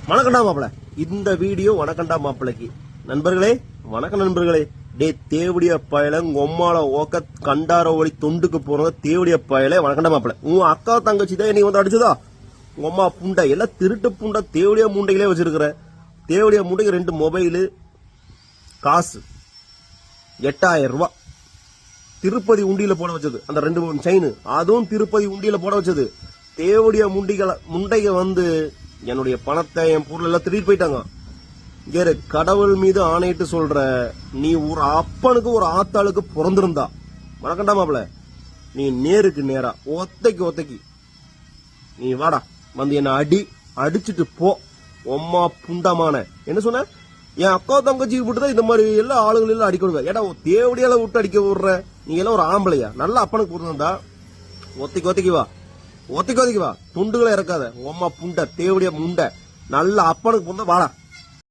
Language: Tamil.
வணக்கண்டா மாப்பிள. இந்த வீடியோ வணக்கண்டா மாப்பிளைக்கு. நண்பர்களே, வணக்கம் நண்பர்களே. டே தேவடிய பயல உம்மால ஓக்க கண்டார ஒளி தொண்டுக்கு போறத தேவடிய பயல வணக்கண்டா மாப்பிள. உன் அக்கா தங்கச்சி தான் நீ வந்து அடிச்சதா? உங்க அம்மா புண்டை எல்லாம் திருட்டு புண்டை தேவடிய முண்டைகளே வச்சிருக்கிற. தேவடிய முண்டைக்கு 2 மொபைலு, காசு 8000 ரூபாய். திருப்பதி உண்டியில போட வச்சது அந்த 2 செயின், அதுவும் திருப்பதி உண்டியில போட வச்சது. தேவடிய முண்டைக வந்து என்னுடைய பணத்தை என் பொருள் எல்லாம் திருடிட்டு போயிட்டாங்க. இங்க கடவுள் மீது ஆணையிட்டு சொல்ற, நீ ஒரு அப்பனுக்கு ஒரு ஆத்தாளுக்கு பிறந்திருந்தா வணக்கண்டா மாப்பிள, நீ நேருக்கு நேரா ஒத்தைக்கு நீ வாடா வந்து என்ன அடிச்சுட்டு போ. ஒம்மா புண்டமான என்ன சொன்ன? என் அக்கா தங்கச்சி விட்டுதான் இந்த மாதிரி எல்லா ஆளுகள் எல்லாம் அடிக்க விடுவேன். ஏடா தேவடியால விட்டு அடிக்க விடுற? நீ எல்லாம் ஒரு ஆம்பளையா? நல்ல அப்பனுக்கு பிறந்திருந்தா ஒத்தைக்கு வா. துண்டுகளை இறக்காத. உம்மா புண்டை தேவடியா முண்டை நல்ல அப்பனுக்கு பிறந்த வாடா.